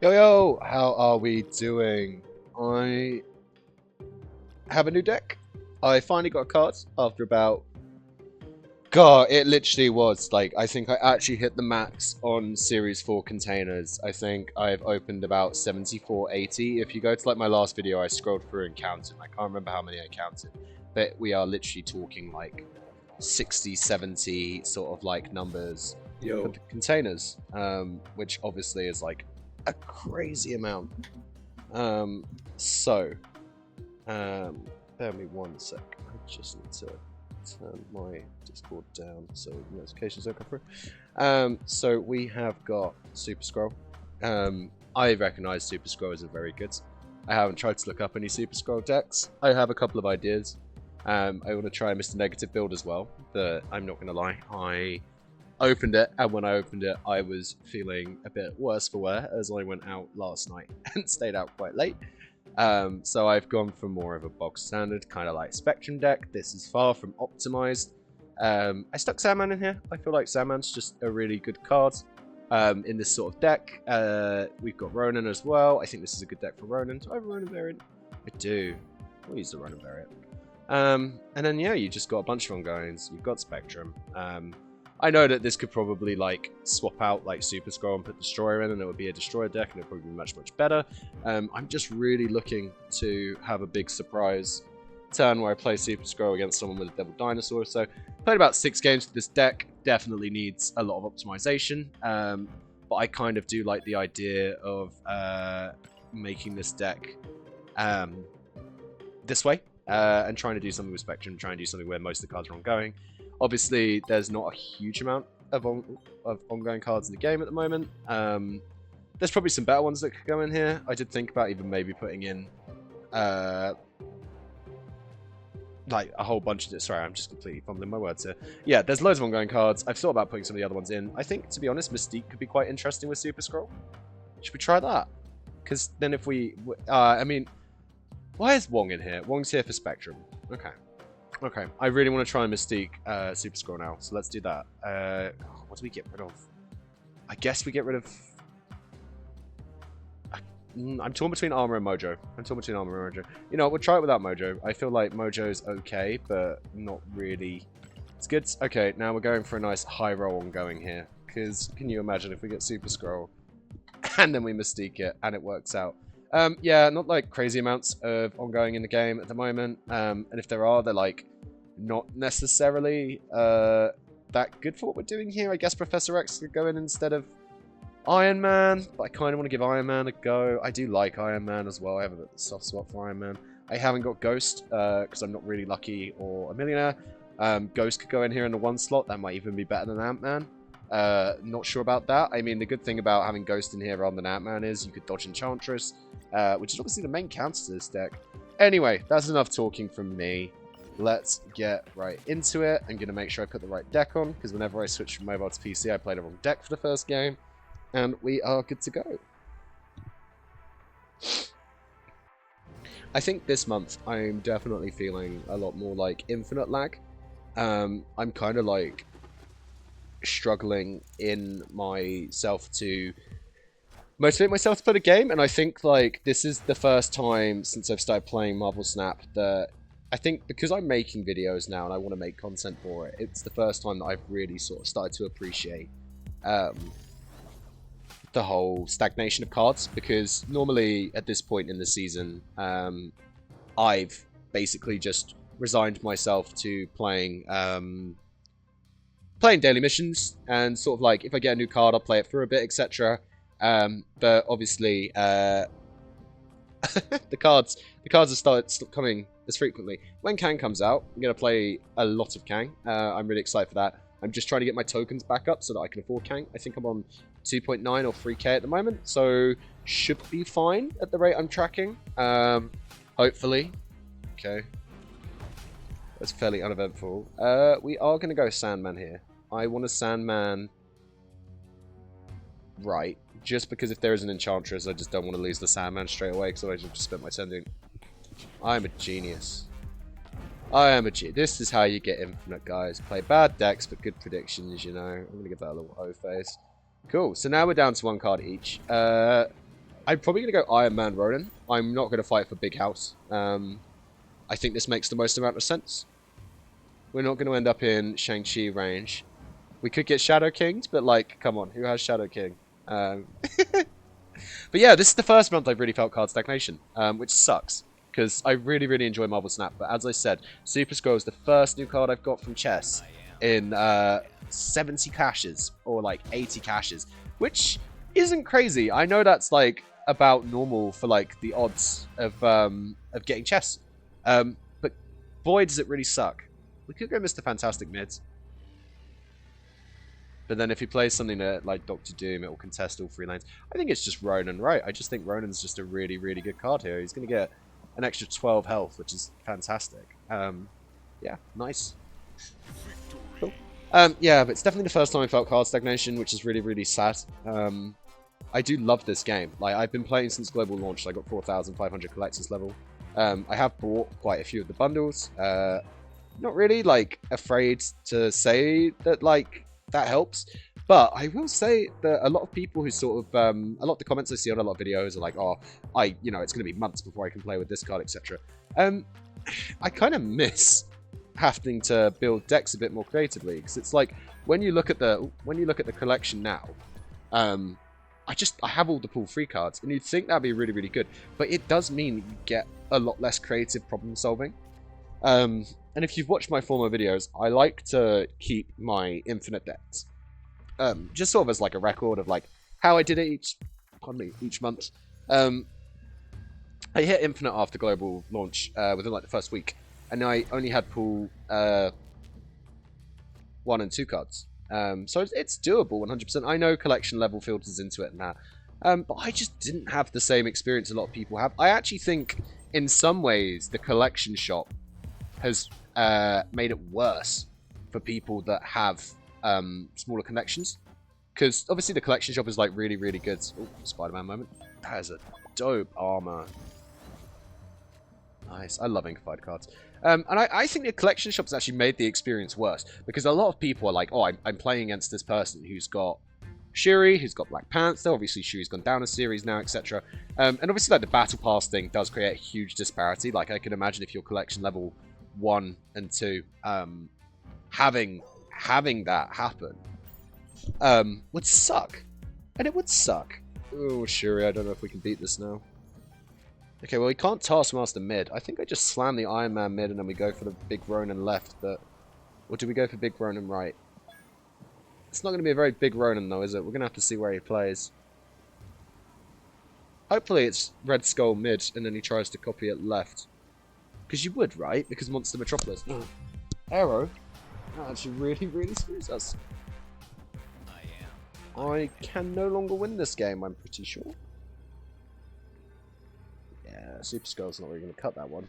Yo, yo, how are we doing? I have a new deck. I finally got a card after about... God, it literally was like, I think I actually hit the max on Series 4 containers. I think I've opened about 74, 80. If you go to like my last video, I scrolled through and counted. I can't remember how many I counted. But we are literally talking like 60, 70 sort of like numbers for Yo, the containers, which obviously is like a crazy amount. Um, so, bear me one sec. I just need to turn my Discord down so notifications don't come through. So we have got Super Scroll. I recognise Super Scroll isn't very good. I haven't tried to look up any Super Scroll decks. I have a couple of ideas. I want to try Mr. Negative build as well, but I'm not going to lie. I opened it, and when I opened it, I was feeling a bit worse for wear as I went out last night and stayed out quite late. So I've gone for more of a box standard, kind of like Spectrum deck. This is far from optimized. I stuck Sandman in here. I feel like Sandman's just a really good card in this sort of deck. We've got Ronin as well. I think this is a good deck for Ronin. Do I have a Ronin variant? I do. I'll use the Ronin variant. And then, yeah, you just got a bunch of ongoings. You've got Spectrum. I know that this could probably like swap out like Super Scroll and put Destroyer in, and it would be a Destroyer deck, and it would probably be much, much better. I'm just really looking to have a big surprise turn where I play Super Scroll against someone with a Devil Dinosaur. So played about 6 games with this deck. Definitely needs a lot of optimization, but I kind of do like the idea of making this deck this way and trying to do something with Spectrum, trying to do something where most of the cards are ongoing. Obviously, there's not a huge amount of ongoing cards in the game at the moment. There's probably some better ones that could go in here. I did think about even maybe putting in like a whole bunch of this. Sorry, I'm just completely fumbling my words here. Yeah, there's loads of ongoing cards. I've thought about putting some of the other ones in. I think, to be honest, Mystique could be quite interesting with Super Scroll. Should we try that? Because then if we... I mean, why is Wong in here? Wong's here for Spectrum. Okay. Okay, I really want to try and Mystique Super Scroll now, so let's do that. What do we get rid of? I guess we get rid of... I'm torn between Armor and Mojo. You know, we'll try it without Mojo. I feel like Mojo's okay, but not really. It's good. Okay, now we're going for a nice high roll ongoing here. Because can you imagine if we get Super Scroll and then we Mystique it and it works out? Yeah, not like crazy amounts of ongoing in the game at the moment. And if there are, they're like not necessarily that good for what we're doing here. I guess Professor X could go in instead of Iron Man, but I kind of want to give Iron Man a go. I do like Iron Man as well. I have a soft spot for Iron Man. I haven't got Ghost because I'm not really lucky or a millionaire. Ghost could go in here in the 1 slot. That might even be better than Ant-Man. Not sure about that. I mean, the good thing about having Ghost in here rather than Ant-Man is you could dodge Enchantress, which is obviously the main counter to this deck. Anyway, that's enough talking from me. Let's get right into it. I'm going to make sure I put the right deck on, because whenever I switch from mobile to PC, I played the wrong deck for the first game. And we are good to go. I think this month I'm definitely feeling a lot more like infinite lag. I'm kind of like struggling in myself to motivate myself to play the game, and I think like this is the first time since I've started playing Marvel Snap that I think, because I'm making videos now and I want to make content for it, it's the first time that I've really sort of started to appreciate the whole stagnation of cards, because normally at this point in the season I've basically just resigned myself to playing daily missions, and sort of like if I get a new card I'll play it for a bit, etc. But obviously the cards have started coming as frequently. When Kang comes out, I'm going to play a lot of Kang. I'm really excited for that. I'm just trying to get my tokens back up so that I can afford Kang. I think I'm on 2.9 or 3k at the moment, so should be fine at the rate I'm tracking. Hopefully. Okay. That's fairly uneventful. We are going to go Sandman here. I want a Sandman right, just because if there is an Enchantress, I just don't want to lose the Sandman straight away, because otherwise I've just spent my turn doing... I'm a genius. I am a genius. This is how you get infinite, guys. Play bad decks, but good predictions, you know. I'm going to give that a little O face. Cool, so now we're down to 1 card each. I'm probably going to go Iron Man Ronin. I'm not going to fight for Big House. I think this makes the most amount of sense. We're not going to end up in Shang-Chi range. We could get Shadow Kinged, but like, come on, who has Shadow King? But yeah, this is the first month I've really felt card stagnation, which sucks. Because I really, really enjoy Marvel Snap. But as I said, Super Skrull is the first new card I've got from chess in 70 caches, or like 80 caches, which isn't crazy. I know that's like about normal for like the odds of getting chess. But boy, does it really suck. We could go Mr. Fantastic mids. But then if he plays something like Doctor Doom, it will contest all 3 lanes. I think it's just Ronin, right? I just think Ronin's just a really, really good card here. He's going to get an extra 12 health, which is fantastic. Yeah, nice. Cool. Yeah, but it's definitely the first time I felt card stagnation, which is really, really sad. I do love this game. Like, I've been playing since global launch. I got 4,500 collectors level. I have bought quite a few of the bundles. Not really, like, afraid to say that, like, that helps. But I will say that a lot of people who sort of, a lot of the comments I see on a lot of videos are like, oh, you know, it's going to be months before I can play with this card, etc. I kind of miss having to build decks a bit more creatively, because it's like when you look at the collection now, I have all the pool free cards, and you'd think that'd be really, really good, but it does mean that you get a lot less creative problem solving. And if you've watched my former videos, I like to keep my infinite decks, just sort of as like a record of like how I did it each month. I hit infinite after global launch within like the first week, and I only had pool 1 and 2 cards. So it's doable 100%. I know collection level filters into it and that, but I just didn't have the same experience a lot of people have. I actually think in some ways the collection shop has made it worse for people that have smaller connections, because obviously the collection shop is like really, really good. Oh, Spider-Man moment. That is a dope armor. Nice. I love Inkified cards. And I think the collection shop's actually made the experience worse, because a lot of people are like, oh, I'm playing against this person who's got Shuri, who's got Black Panther. Obviously, Shuri's gone down a series now, etc. And obviously, like the battle pass thing does create a huge disparity. Like I can imagine if your collection level 1 and 2, having that happen would suck, and it would suck. Oh, Shuri, I don't know if we can beat this now. Okay, well, we can't Taskmaster mid. I think I just slam the Iron Man mid and then we go for the Big Ronin left, but... Or do we go for Big Ronin right? It's not going to be a very big Ronin, though, is it? We're going to have to see where he plays. Hopefully it's Red Skull mid and then he tries to copy it left. Because you would, right? Because Monster Metropolis. Arrow? That actually really, really screws us. I can no longer win this game, I'm pretty sure. Yeah, Super Skrull's not really going to cut that one.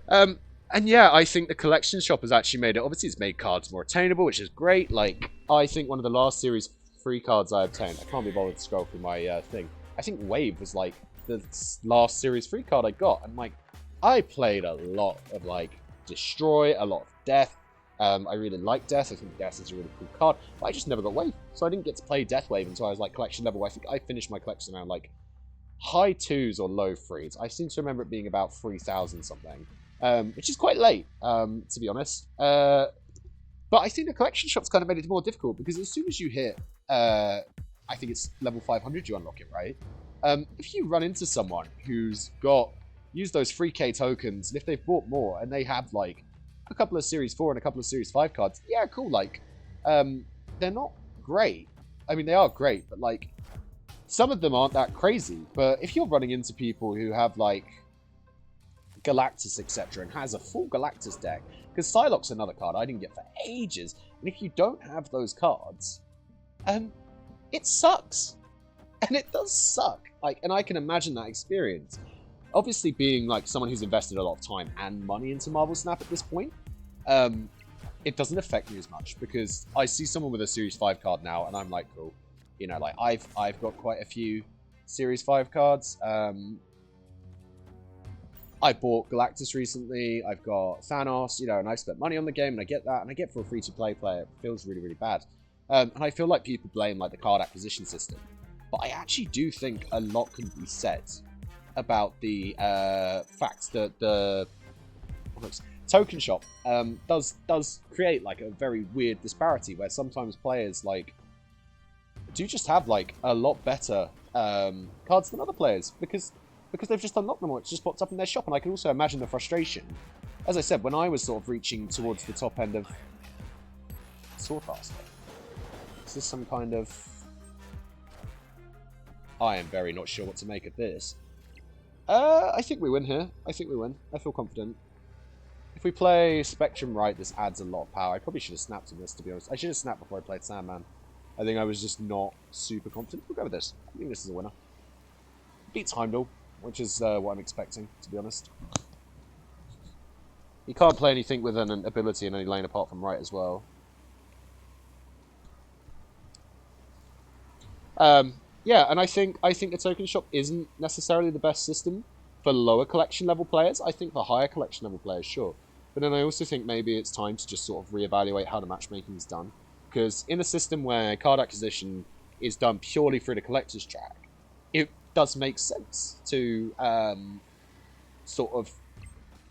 And yeah, I think the collection shop has actually made it... Obviously, it's made cards more attainable, which is great. Like, I think one of the last series free cards I obtained... I can't be bothered to scroll through my thing. I think Wave was, like, the last series free card I got. And, like, I played a lot of, like, Destroy, a lot of Death. I really like Death. I think Death is a really cool card. But I just never got Wave. So I didn't get to play Death Wave until I was, like, collection level. I think I finished my collection around, like... high 2s or low 3s. I seem to remember it being about 3,000 something, which is quite late, to be honest. But I think the collection shop's kind of made it more difficult, because as soon as you hit, I think it's level 500, you unlock it, right? If you run into someone who's used those 3k tokens, and if they've bought more, and they have, like, a couple of Series 4 and a couple of Series 5 cards, yeah, cool, like, they're not great. I mean, they are great, but, like, some of them aren't that crazy. But if you're running into people who have, like, Galactus, etc., and has a full Galactus deck, because Psylocke's another card I didn't get for ages, and if you don't have those cards, it sucks. And it does suck. Like, and I can imagine that experience. Obviously, being, like, someone who's invested a lot of time and money into Marvel Snap at this point, it doesn't affect me as much, because I see someone with a Series 5 card now, and I'm like, cool. You know, like, I've got quite a few Series 5 cards. I bought Galactus recently. I've got Thanos, you know, and I've spent money on the game, and I get that, and I get for a free-to-play player. It feels really, really bad. And I feel like people blame, like, the card acquisition system. But I actually do think a lot can be said about the fact that the token shop does create like a very weird disparity where sometimes players like do just have like a lot better cards than other players because they've just unlocked them or it's just popped up in their shop. And I can also imagine the frustration. As I said, when I was sort of reaching towards the top end of Swordcaster. Is this some kind of... I am very not sure what to make of this. I think we win here. I think we win. I feel confident. If we play Spectrum right, this adds a lot of power. I probably should have snapped on this, to be honest. I should have snapped before I played Sandman. I think I was just not super confident. We'll go with this. I think this is a winner. Beats Heimdall, which is what I'm expecting, to be honest. You can't play anything with an ability in any lane apart from right as well. Yeah, and I think the token shop isn't necessarily the best system for lower collection level players. I think for higher collection level players, sure. But then I also think maybe it's time to just sort of reevaluate how the matchmaking is done. Because in a system where card acquisition is done purely through the collector's track, it does make sense to sort of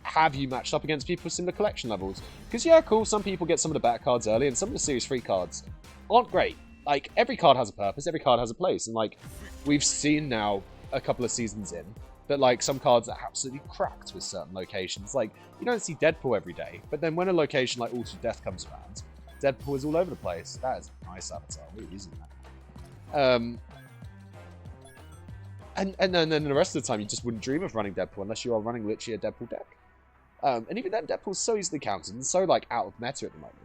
have you matched up against people with similar collection levels. Because yeah, cool, some people get some of the better cards early, and some of the Series 3 cards aren't great. Like, every card has a purpose, every card has a place, and like, we've seen now, a couple of seasons in, that like, some cards are absolutely cracked with certain locations. Like, you don't see Deadpool every day, but then when a location like Altered Death comes around, Deadpool is all over the place. That is a nice avatar, we're using that. And then the rest of the time, you just wouldn't dream of running Deadpool unless you are running literally a Deadpool deck. And even then, Deadpool's so easily counted and so like out of meta at the moment.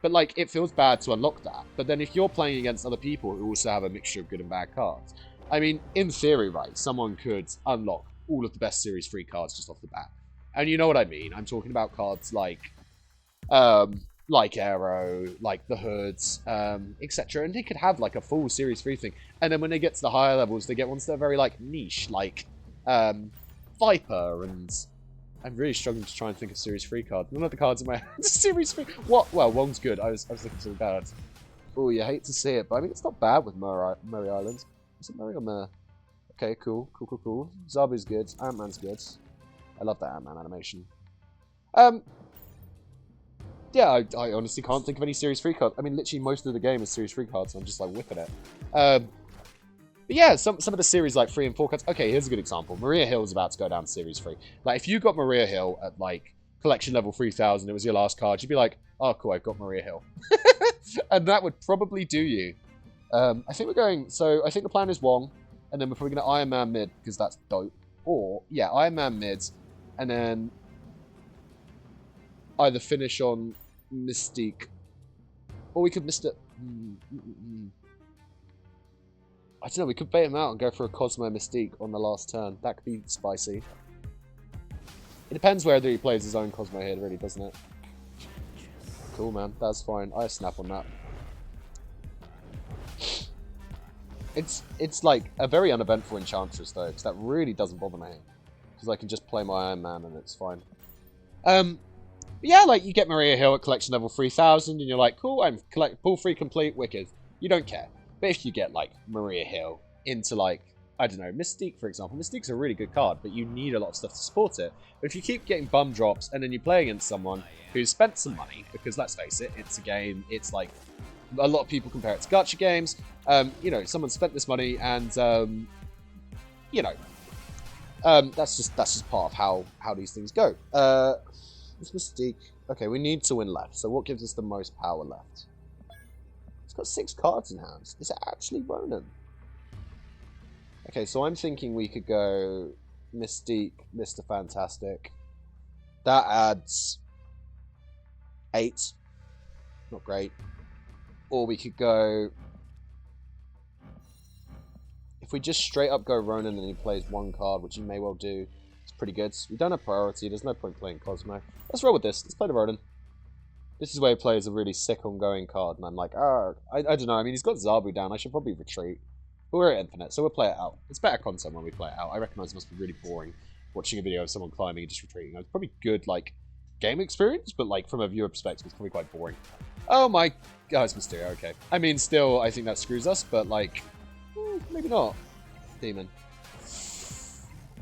But like, it feels bad to unlock that. But then if you're playing against other people who also have a mixture of good and bad cards, I mean, in theory, right, someone could unlock all of the best Series 3 cards just off the bat. And you know what I mean? I'm talking about cards like Arrow, like the Hoods, etc. And they could have like a full Series 3 thing. And then when they get to the higher levels, they get ones that are very like niche, like Viper and... I'm really struggling to try and think of Series 3 cards. None of the cards in my hand Series 3. What? Well, Wong's good. I was looking something bad. Oh, you hate to see it, but I mean, it's not bad with Murray Island. Is it Murray or Mur? Okay, cool. Zabu's good. Ant-Man's good. I love that Ant-Man animation. Yeah, I honestly can't think of any Series 3 cards. I mean, literally most of the game is Series 3 cards, so I'm just like whipping it. But yeah, some of the series like 3 and 4 cards. Okay, here's a good example. Maria Hill is about to go down to Series 3. Like, if you got Maria Hill at like collection level 3000, it was your last card, you'd be like, oh cool, I've got Maria Hill. And that would probably do you. I think we're going, so I think the plan is Wong, and then we're probably going to Iron Man mid, because that's dope. Or, yeah, Iron Man mid, and then either finish on Mystique, or we could Mr. I don't know, we could bait him out and go for a Cosmo Mystique on the last turn. That could be spicy. It depends whether he plays his own Cosmo here, really, doesn't it? Cool, man. That's fine. I snap on that. It's like a very uneventful Enchantress, though, because that really doesn't bother me. Because I can just play my Iron Man and it's fine. Yeah, like, you get Maria Hill at collection level 3000, and you're like, cool, I'm pull free complete, wicked. You don't care. But if you get, like, Maria Hill into, like, I don't know, Mystique, for example. Mystique's a really good card, but you need a lot of stuff to support it. But if you keep getting bum drops, and then you play against someone who's spent some money, because let's face it, it's a game, it's like, a lot of people compare it to gacha games. You know, someone spent this money, and, you know, that's just part of how these things go. This Mystique, okay, we need to win left, so what gives us the most power left? It's got 6 cards in hand. Is it actually Ronan? Okay, so I'm thinking we could go Mystique, Mr. Fantastic. That adds 8. Not great. Or we could go... If we just straight up go Ronan and he plays 1 card, which he may well do, it's pretty good. We don't have priority. There's no point playing Cosmo. Let's roll with this. Let's play the Ronan. This is where he plays a really sick ongoing card, and I'm like, oh, I don't know. I mean, he's got Zabu down. I should probably retreat. But we're at Infinite, so we'll play it out. It's better content when we play it out. I recognise it must be really boring watching a video of someone climbing and just retreating. It's probably good, like, game experience, but, like, from a viewer perspective, it's probably quite boring. Oh my... Oh, it's Mysterio, okay. I mean, still, I think that screws us, but, like... Maybe not. Demon.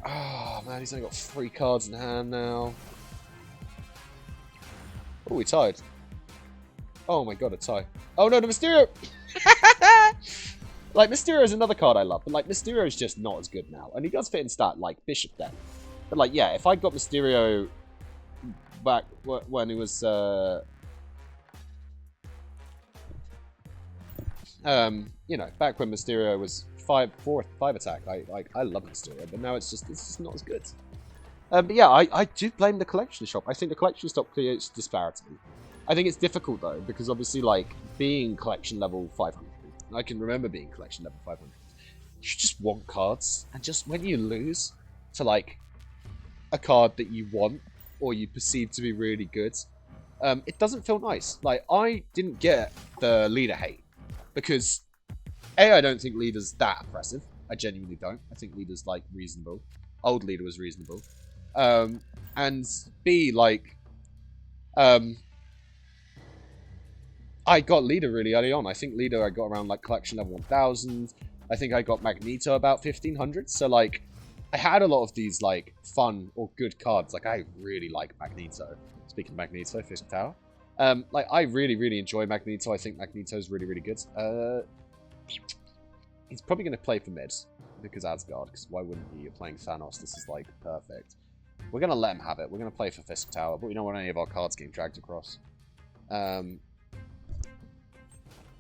Oh man, he's only got 3 cards in hand now. Oh, we tied. Oh my god, a tie. Oh no, the Mysterio! Like, Mysterio is another card I love, but like, Mysterio is just not as good now. And he does fit in stat, like, Bishop deck. But like, yeah, if I got Mysterio back when he was, you know, back when Mysterio was 5 attack, I love Mysterio, but now it's just not as good. But yeah, I do blame the collection shop. I think the collection shop creates disparity. I think it's difficult though, because obviously, like, being collection level 500, I can remember being collection level 500. You just want cards, and just when you lose to like a card that you want or you perceive to be really good, it doesn't feel nice. Like, I didn't get the leader hate because I don't think leader's that oppressive. I genuinely don't. I think leader's like reasonable. Old leader was reasonable. And B, like, I got leader really early on. I think leader I got around like collection level 1000. I think I got Magneto about 1500. So like, I had a lot of these like fun or good cards. Like, I really like Magneto. Speaking of Magneto, Fist Tower. Like, I really enjoy Magneto. I think Magneto's really good. He's probably going to play for mid because Asgard. Because why wouldn't he? You're playing Thanos. This is like perfect. We're going to let him have it. We're going to play for Fist Tower, but we don't want any of our cards getting dragged across.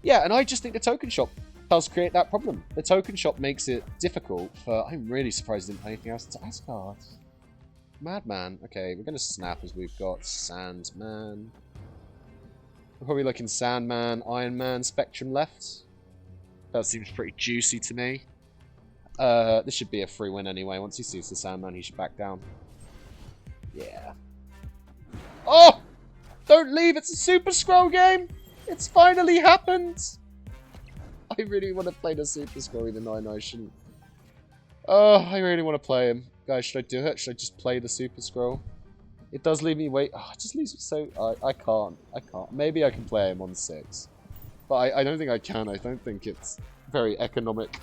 Yeah, and I just think the token shop does create that problem. The token shop makes it difficult for... I'm really surprised I didn't play anything else into Asgard. Madman. Okay, we're going to snap as we've got Sandman. We're probably looking Sandman, Iron Man, Spectrum left. That seems pretty juicy to me. This should be a free win anyway. Once he sees the Sandman, he should back down. Yeah. Oh! Don't leave! It's a Super Skrull game! It's finally happened! I really want to play the Super Skrull, even though I know I shouldn't. Oh, I really want to play him. Guys, should I do it? Should I just play the Super Skrull? It does leave me wait. Oh, it just leaves me so... I can't. I can't. Maybe I can play him on 6. But I don't think I can. I don't think it's very economic.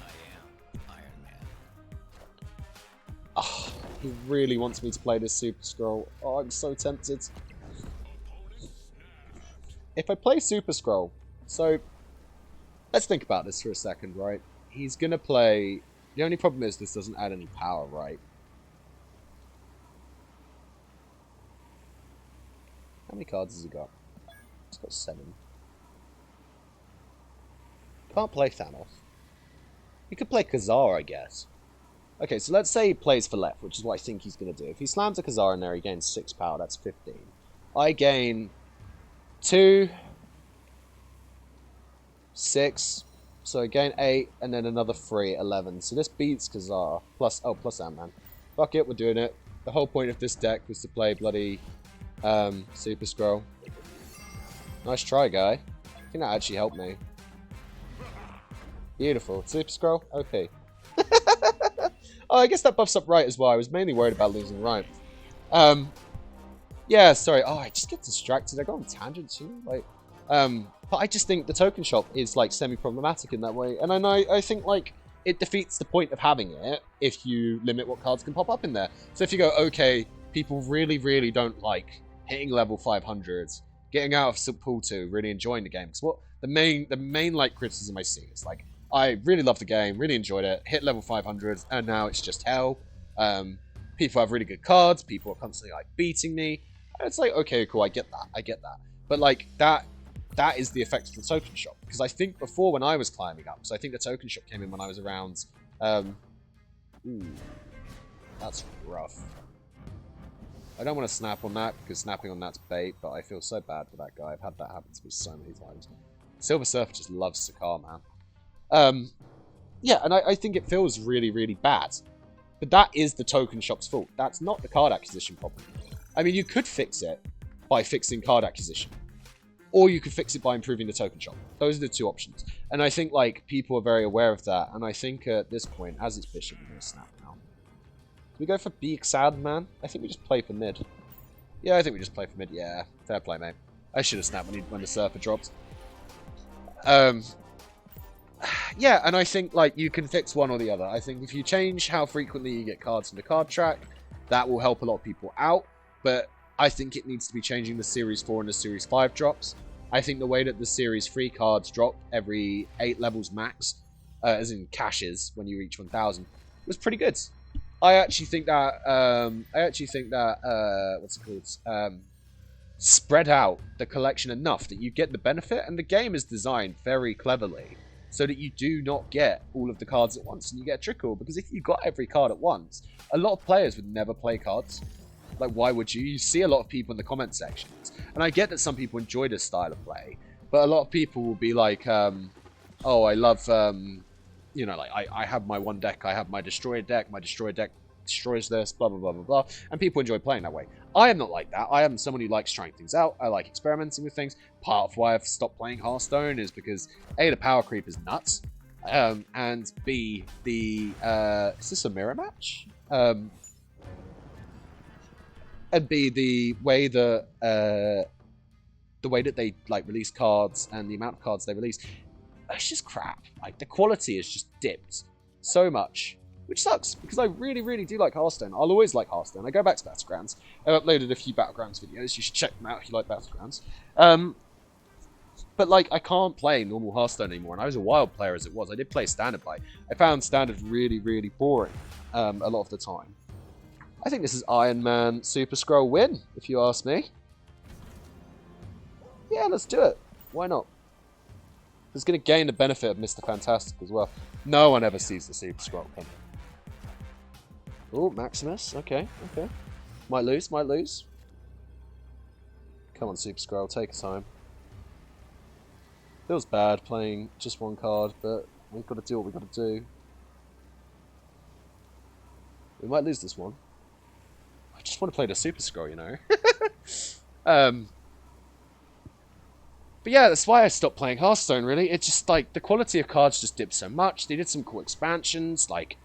Oh, he really wants me to play this Super Skrull. Oh, I'm so tempted. If I play Super Skrull, so let's think about this for a second, right? He's gonna play... The only problem is this doesn't add any power, right? How many cards has he got? He's got 7. Can't play Thanos. He could play Khazar, I guess. Okay, so let's say he plays for left, which is what I think he's going to do. If he slams a Khazar in there, he gains 6 power. That's 15. I gain 2, 6, so I gain 8, and then another 3, 11. So this beats Khazar. Plus Ant-Man. Fuck it, we're doing it. The whole point of this deck was to play bloody Super Skrull. Nice try, guy. I think that actually helped me. Beautiful. Super Skrull? OP. Oh, I guess that buffs up right as well. I was mainly worried about losing right. Yeah, sorry. Oh, I just get distracted. I go on tangents, you know? Like, but I just think the token shop is like semi-problematic in that way, and I think like it defeats the point of having it if you limit what cards can pop up in there. So if you go, okay, people really don't like hitting level 500s, getting out of pool 2, really enjoying the game. Because what the main like criticism I see is like, I really loved the game, really enjoyed it, hit level 500, and now it's just hell. People have really good cards, people are constantly like beating me. And it's like, okay, cool, I get that. But like that is the effect of the token shop. Because I think before when I was climbing up, so I think the token shop came in when I was around, ooh, that's rough. I don't want to snap on that, because snapping on that's bait, but I feel so bad for that guy. I've had that happen to me so many times. Silver Surfer just loves Sakar, man. Yeah, and I think it feels really bad. But that is the token shop's fault. That's not the card acquisition problem. I mean, you could fix it by fixing card acquisition. Or you could fix it by improving the token shop. Those are the 2 options. And I think, like, people are very aware of that. And I think at this point, as it's Bishop, we're going to snap now. Do we go for Beak Sad, man? I think we just play for mid. Yeah, I think we just play for mid. Yeah, fair play, mate. I should have snapped when the Surfer dropped. yeah, and I think like you can fix one or the other. I think if you change how frequently you get cards from the card track, that will help a lot of people out. But I think it needs to be changing the Series 4 and the Series 5 drops. I think the way that the Series 3 cards drop every 8 levels max, as in caches when you reach 1,000, was pretty good. I actually think that what's it called? Spread out the collection enough that you get the benefit, and the game is designed very cleverly so that you do not get all of the cards at once and you get a trickle. Because if you got every card at once, a lot of players would never play cards. Like, why would you? You see a lot of people in the comment sections, and I get that some people enjoy this style of play, but a lot of people will be like, oh, I love, you know, like, I have my one deck, I have my destroyer deck destroys this, blah, blah, blah, blah, blah, and people enjoy playing that way. I am not like that. I am someone who likes trying things out. I like experimenting with things. Part of why I've stopped playing Hearthstone is because A, the power creep is nuts, and B, the, is this a mirror match? And B, the way that they like release cards and the amount of cards they release, it's just crap. Like, the quality is just dipped so much, which sucks because I really, really do like Hearthstone. I'll always like Hearthstone. I go back to Battlegrounds. I've uploaded a few Battlegrounds videos. You should check them out if you like Battlegrounds. But like, I can't play normal Hearthstone anymore, and I was a wild player as it was. I did play Standard by. I found Standard really, really boring a lot of the time. I think this is Iron Man Super Skrull win, if you ask me. Yeah, let's do it. Why not? It's going to gain the benefit of Mr. Fantastic as well. No one ever sees the Super Skrull coming. Oh, Maximus. Okay, okay. Might lose, might lose. Come on, Super Skrull, take your time. Feels bad playing just one card, but we've got to do what we've got to do. We might lose this one. I just want to play the Super Skrull, you know. But yeah, that's why I stopped playing Hearthstone, really. It's just, like, the quality of cards just dipped so much. They did some cool expansions, like,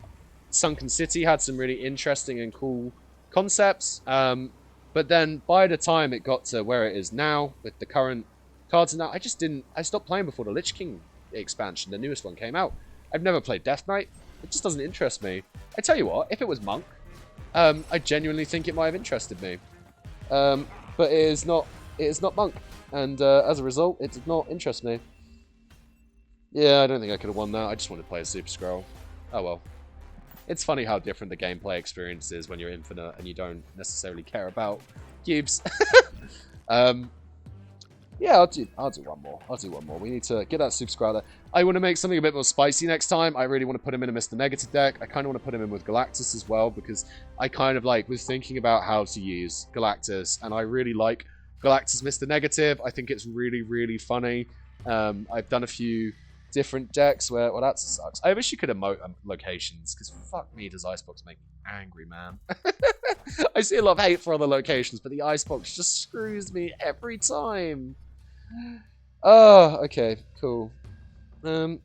Sunken City had some really interesting and cool concepts. But then, by the time it got to where it is now, with the current cards and that, I stopped playing before the Lich King expansion, the newest one, came out. I've never played Death Knight. It just doesn't interest me. I tell you what, if it was Monk, I genuinely think it might have interested me. But it is not Monk. And as a result, it did not interest me. Yeah, I don't think I could have won that. I just wanted to play a Super Skrull. Oh well. It's funny how different the gameplay experience is when you're infinite and you don't necessarily care about cubes. Yeah, I'll do one more. I'll do one more. We need to get that Super Skrull there. I want to make something a bit more spicy next time. I really want to put him in a Mr. Negative deck. I kind of want to put him in with Galactus as well, because I kind of like was thinking about how to use Galactus, and I really like Galactus Mr. Negative. I think it's really, really funny. I've done a few different decks where, well, that sucks. I wish you could emote locations, because fuck me, does Icebox make me angry, man. I see a lot of hate for other locations, but the Icebox just screws me every time. Oh, okay, cool. Not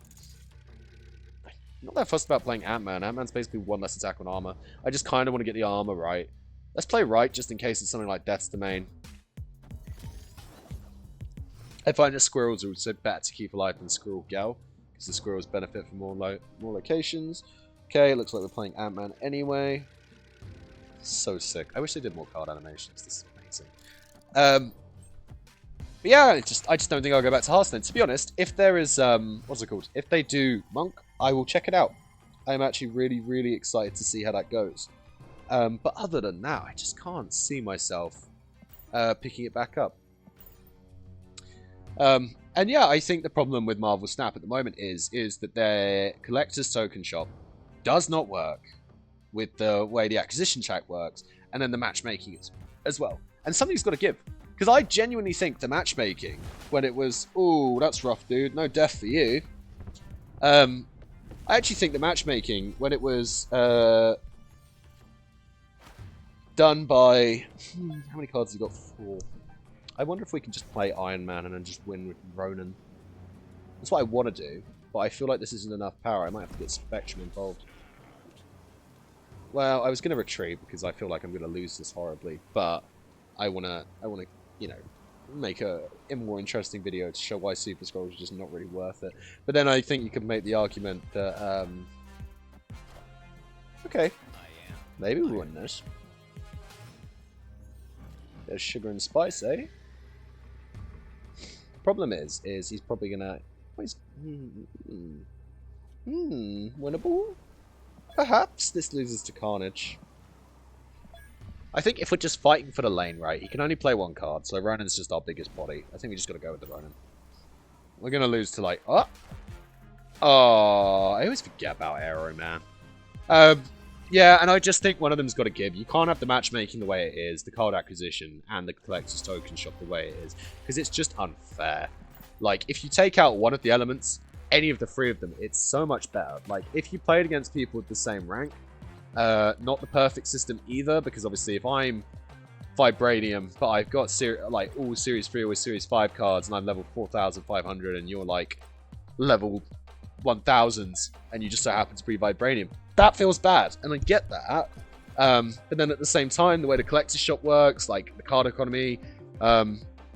that fussed about playing Ant-Man. Ant-Man's basically one less attack on armor. I just kind of want to get the armor right. Let's play right, just in case it's something like Death's Domain. I find that squirrels are also better to keep alive than Squirrel Gal, because the squirrels benefit from more locations. Okay, looks like we're playing Ant-Man anyway. So sick. I wish they did more card animations. This is amazing. But yeah, I just don't think I'll go back to Hearthstone. To be honest, if there is, what's it called? If they do Monk, I will check it out. I'm actually really, really excited to see how that goes. But other than that, I just can't see myself picking it back up. And yeah, I think the problem with Marvel Snap at the moment is that their collector's token shop does not work with the way the acquisition track works, and then the matchmaking as well. And something's got to give. Because I genuinely think the matchmaking, when it was, ooh, that's rough, dude, no death for you. I actually think the matchmaking, when it was done by, how many cards have you got? 4. I wonder if we can just play Iron Man and then just win with Ronan. That's what I want to do, but I feel like this isn't enough power. I might have to get Spectrum involved. Well, I was going to retreat because I feel like I'm going to lose this horribly, but I want to, you know, make a more interesting video to show why Super Skrull is just not really worth it. But then I think you could make the argument that, okay, maybe we win this. There's sugar and spice, eh? Problem is he's probably gonna. Winnable? Perhaps this loses to Carnage. I think if we're just fighting for the lane, right, he can only play one card, so Ronan's just our biggest body. I think we just gotta go with the Ronan. We're gonna lose to, like, oh, I always forget about Aero, man. Yeah, and I just think one of them's got to give. You can't have the matchmaking the way it is, the card acquisition, and the collector's token shop the way it is, because it's just unfair. Like, if you take out one of the elements, any of the three of them, it's so much better. Like, if you played against people with the same rank, not the perfect system either, because obviously if I'm Vibranium, but I've got like all Series 3 or Series 5 cards, and I'm level 4,500, and you're like level 1,000, and you just so happen to be Vibranium, that feels bad, and I get that. But then at the same time, the way the collector's shop works, like the card economy,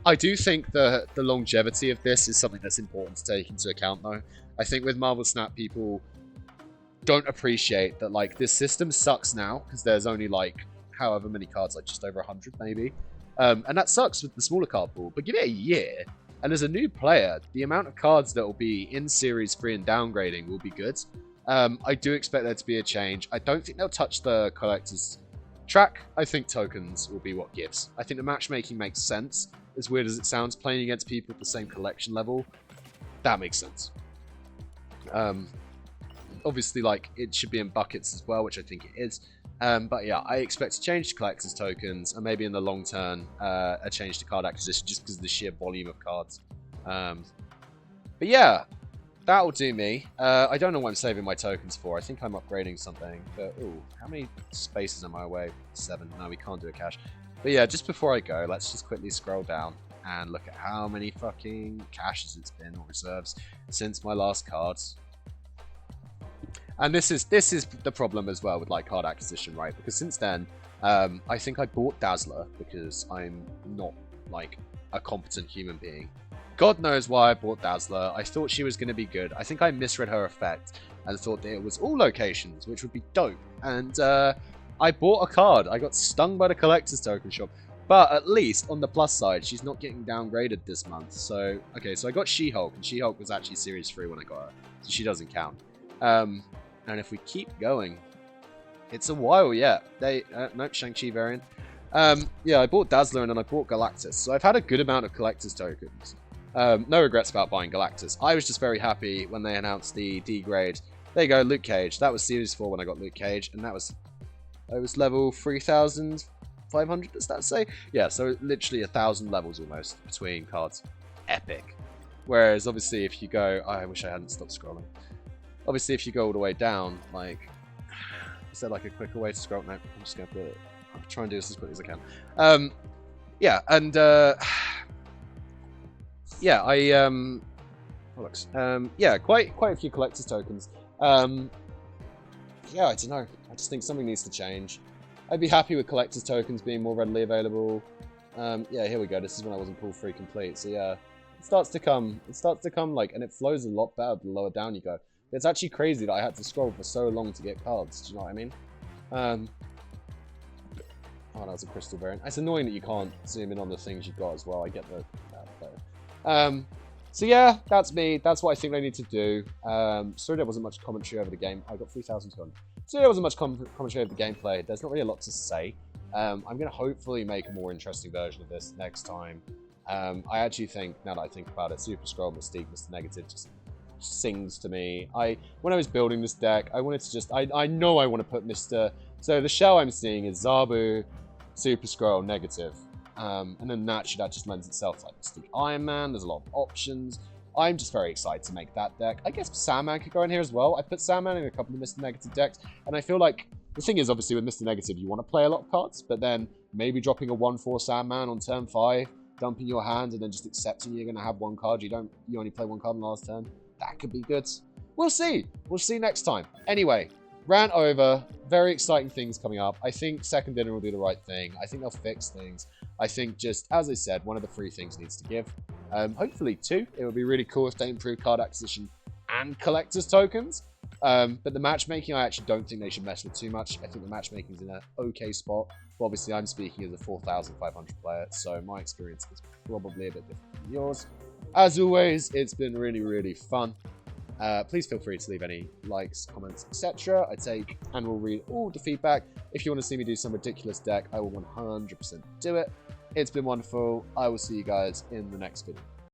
I do think the longevity of this is something that's important to take into account, though. I think with Marvel Snap, people don't appreciate that, like, this system sucks now, because there's only, like, however many cards, like just over 100 maybe. And that sucks with the smaller card pool, but give it a year, and as a new player, the amount of cards that will be in Series 3 and downgrading will be good. I do expect there to be a change. I don't think they'll touch the collector's track. I think tokens will be what gives. I think the matchmaking makes sense. As weird as it sounds, playing against people at the same collection level, that makes sense. Obviously, like, it should be in buckets as well, which I think it is. But yeah, I expect to change to collector's tokens, and maybe in the long term, a change to card acquisition, just because of the sheer volume of cards. But yeah, that'll do me. I don't know what I'm saving my tokens for. I think I'm upgrading something. But, ooh, how many spaces am I away? 7. No, we can't do a cache. But yeah, just before I go, let's just quickly scroll down and look at how many fucking caches it's been, or reserves, since my last cards. And this is the problem as well with, like, card acquisition, right? Because since then, I think I bought Dazzler because I'm not, like, a competent human being. God knows why I bought Dazzler. I thought she was going to be good. I think I misread her effect and thought that it was all locations, which would be dope. And I bought a card. I got stung by the collector's token shop. But at least, on the plus side, she's not getting downgraded this month. So, okay, so I got She-Hulk, and She-Hulk was actually Series 3 when I got her. So she doesn't count. And if we keep going, it's a while yet. Nope, Shang-Chi variant. Yeah, I bought Dazzler and then I bought Galactus. So I've had a good amount of collector's tokens. No regrets about buying Galactus. I was just very happy when they announced the D grade. There you go, Luke Cage. That was Series 4 when I got Luke Cage, and I was level 3,500, does that say? Yeah, so literally 1,000 levels almost between cards. Epic. Whereas, obviously, if you go... Oh, I wish I hadn't stopped scrolling. Obviously, if you go all the way down, like... Is there, like, a quicker way to scroll? No, I'm just going to try and do this as quickly as I can. Yeah, and... yeah, yeah, quite a few collector's tokens. Yeah, I don't know. I just think something needs to change. I'd be happy with collector's tokens being more readily available. Yeah, here we go. This is when I wasn't pull free complete. So yeah, it starts to come like, and it flows a lot better the lower down you go. But it's actually crazy that I had to scroll for so long to get cards. Do you know what I mean? Oh, that was a crystal variant. It's annoying that you can't zoom in on the things you've got as well. I get the... so yeah, that's me. That's what I think they need to do. Sorry there wasn't much commentary over the game. I got 3,200. So there wasn't much commentary over the gameplay. There's not really a lot to say. I'm going to hopefully make a more interesting version of this next time. I actually think, now that I think about it, Super Skrull, Mystique, Mr. Negative just sings to me. When I was building this deck, I wanted to just... I know I want to put Mr... So the shell I'm seeing is Zabu, Super Skrull, Negative. And then naturally that just lends itself to, like, Mystique Iron Man. There's a lot of options. I'm just very excited to make that deck. I guess Sandman could go in here as well. I put Sandman in a couple of Mr. Negative decks, and I feel like the thing is, obviously, with Mr. Negative, you want to play a lot of cards, but then maybe dropping a 1/4 Sandman on turn 5, dumping your hand, and then just accepting you're going to have one card. You only play one card on the last turn. That could be good. We'll see. We'll see next time. Anyway, rant over. Very exciting things coming up. I think Second Dinner will do the right thing. I think they'll fix things. I think just, as I said, one of the 3 things needs to give. Hopefully 2. It would be really cool if they improved card acquisition and collector's tokens. But the matchmaking, I actually don't think they should mess with too much. I think the matchmaking is in an okay spot. But obviously, I'm speaking as a 4,500 player, so my experience is probably a bit different from yours. As always, it's been really, really fun. Please feel free to leave any likes, comments, etc. I take and will read all the feedback. If you want to see me do some ridiculous deck, I will 100% do it. It's been wonderful. I will see you guys in the next video.